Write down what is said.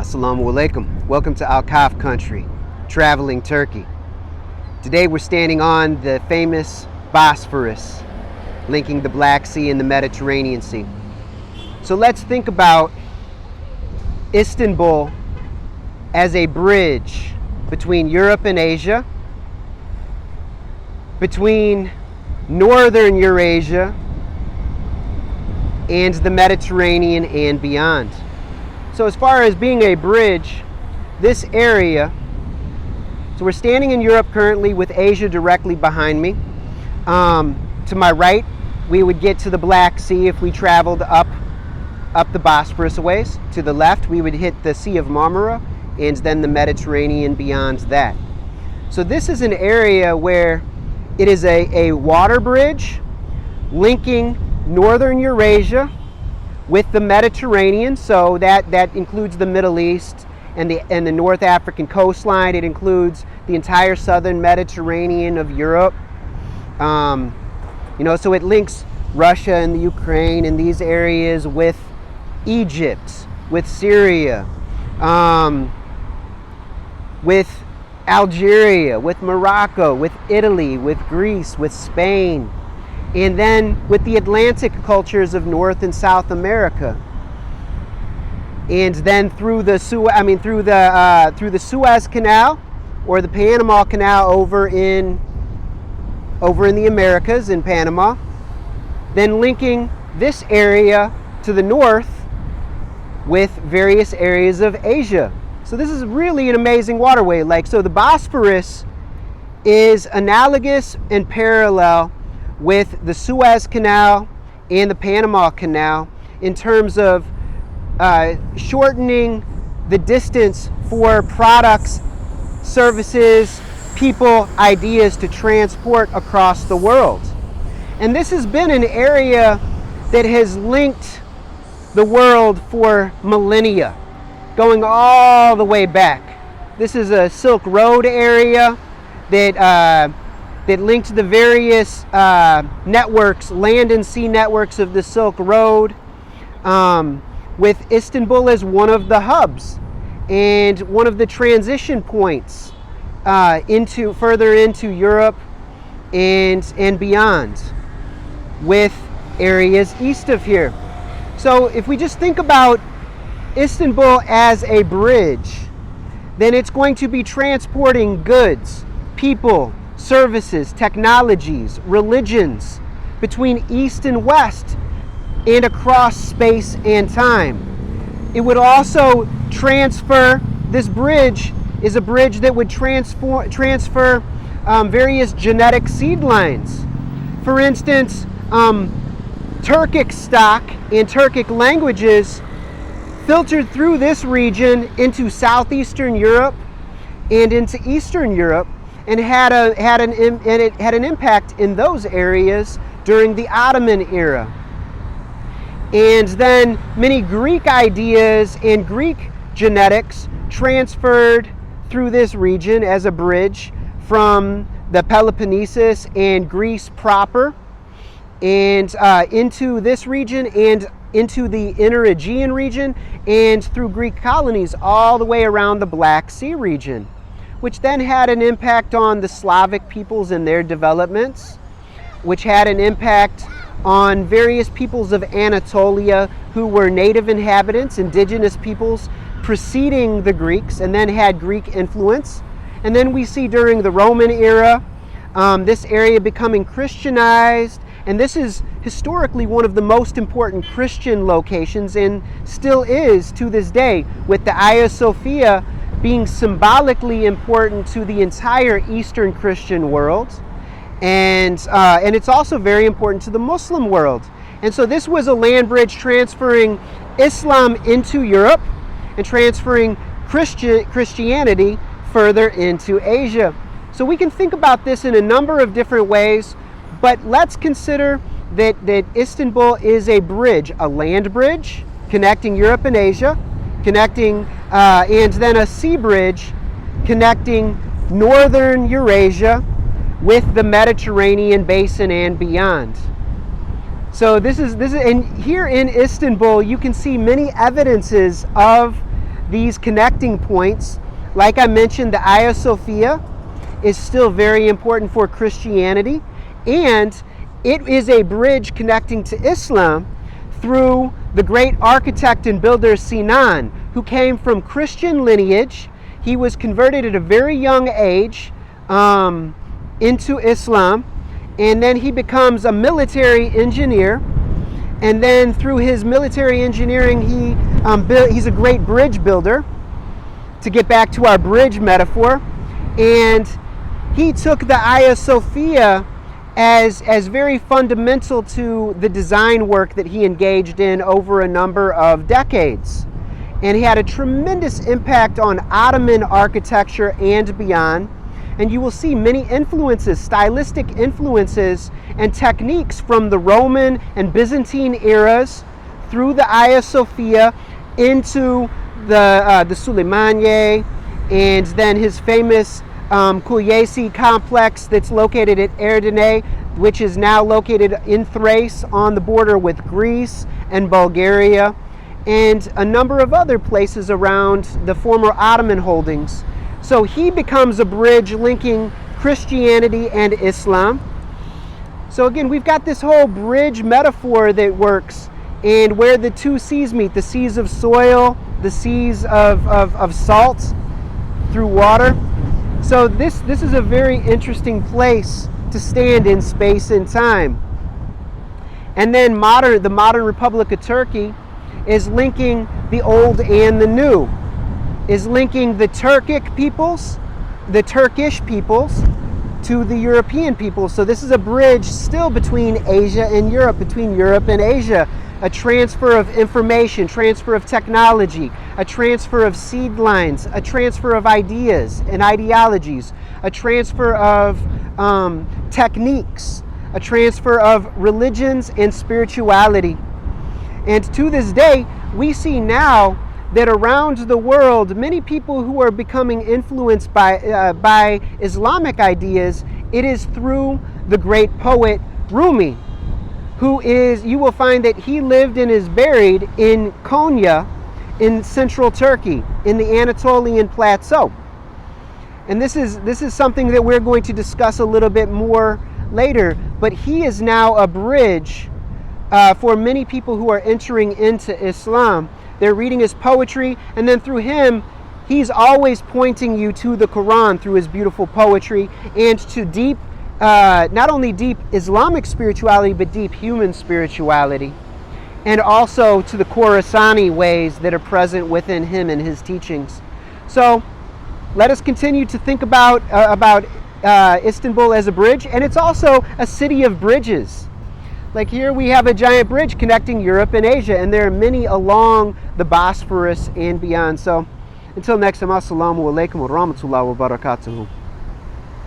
Assalamu alaikum. Welcome to Kahf country, traveling Turkey. Today we're standing on the famous Bosphorus, linking the Black Sea and the Mediterranean Sea. So let's think about Istanbul as a bridge between Europe and Asia, between northern Eurasia and the Mediterranean and beyond. So as far as being a bridge, this area, so we're standing in Europe currently with Asia directly behind me. To my right, we would get to the Black Sea if we traveled up the Bosphorus a ways. To the left, we would hit the Sea of Marmara and then the Mediterranean beyond that. So this is an area where it is a water bridge linking northern Eurasia with the Mediterranean, so that includes the Middle East and the North African coastline. It includes the entire southern Mediterranean of Europe. So it links Russia and the Ukraine and these areas with Egypt, with Syria, with Algeria, with Morocco, with Italy, with Greece, with Spain, and then with the Atlantic cultures of North and South America, and then through the Suez Canal or the Panama Canal over in the Americas in Panama, then linking this area to the north with various areas of Asia. So this is really an amazing waterway. So the Bosphorus is analogous and parallel with the Suez Canal and the Panama Canal in terms of shortening the distance for products, services, people, ideas to transport across the world. And this has been an area that has linked the world for millennia, going all the way back. This is a Silk Road area that linked the various networks, land and sea networks of the Silk Road, with Istanbul as one of the hubs and one of the transition points further into Europe and beyond, with areas east of here. So if we just think about Istanbul as a bridge, then it's going to be transporting goods, people, services, technologies, religions between east and west and across space and time. It would also transfer, this bridge is a bridge that would transfer various genetic seed lines. For instance, Turkic stock and Turkic languages filtered through this region into southeastern Europe and into Eastern Europe, and it had an impact in those areas during the Ottoman era. And then many Greek ideas and Greek genetics transferred through this region as a bridge from the Peloponnesus and Greece proper, and into this region and into the inner Aegean region, and through Greek colonies all the way around the Black Sea region, which then had an impact on the Slavic peoples and their developments, which had an impact on various peoples of Anatolia who were native inhabitants, indigenous peoples preceding the Greeks, and then had Greek influence. And then we see during the Roman era, this area becoming Christianized, and this is historically one of the most important Christian locations, and still is to this day, with the Hagia Sophia being symbolically important to the entire Eastern Christian world, and it's also very important to the Muslim world. And so this was a land bridge transferring Islam into Europe and transferring Christianity further into Asia. So we can think about this in a number of different ways, but let's consider that Istanbul is a bridge, a land bridge connecting Europe and Asia, and then a sea bridge connecting northern Eurasia with the Mediterranean basin and beyond. So this is, and here in Istanbul, you can see many evidences of these connecting points. Like I mentioned, the Hagia Sophia is still very important for Christianity, and it is a bridge connecting to Islam through the great architect and builder Sinan, who came from Christian lineage. He was converted at a very young age into Islam, and then he becomes a military engineer. And then through his military engineering, he's a great bridge builder, to get back to our bridge metaphor. And he took the Hagia Sophia as very fundamental to the design work that he engaged in over a number of decades. And he had a tremendous impact on Ottoman architecture and beyond. And you will see many influences, stylistic influences and techniques from the Roman and Byzantine eras through the Hagia Sophia into the Suleymaniye, and then his famous Kulyesi complex that's located at Edirne, which is now located in Thrace on the border with Greece and Bulgaria, and a number of other places around the former Ottoman holdings. So he becomes a bridge linking Christianity and Islam. So again, we've got this whole bridge metaphor that works, and where the two seas meet, the seas of soil, the seas of salt through water. So this is a very interesting place to stand in space and time. And then the modern Republic of Turkey is linking the old and the new, is linking the Turkic peoples, the Turkish peoples, to the European peoples. So this is a bridge still between Asia and Europe, between Europe and Asia, a transfer of information, transfer of technology, a transfer of seed lines, a transfer of ideas and ideologies, a transfer of techniques, a transfer of religions and spirituality. And to this day, we see now that around the world, many people who are becoming influenced by Islamic ideas, it is through the great poet Rumi, who is, you will find that he lived and is buried in Konya in central Turkey, in the Anatolian Plateau. And this is something that we're going to discuss a little bit more later, but he is now a bridge for many people who are entering into Islam. They're reading his poetry, and then through him, he's always pointing you to the Quran through his beautiful poetry, and to deep, not only deep Islamic spirituality, but deep human spirituality, and also to the Khorasani ways that are present within him and his teachings. So let us continue to think about Istanbul as a bridge, and it's also a city of bridges. Like here we have a giant bridge connecting Europe and Asia, and there are many along the Bosphorus and beyond. So until next time, assalamu alaikum wa rahmatullahi wa barakatuhu.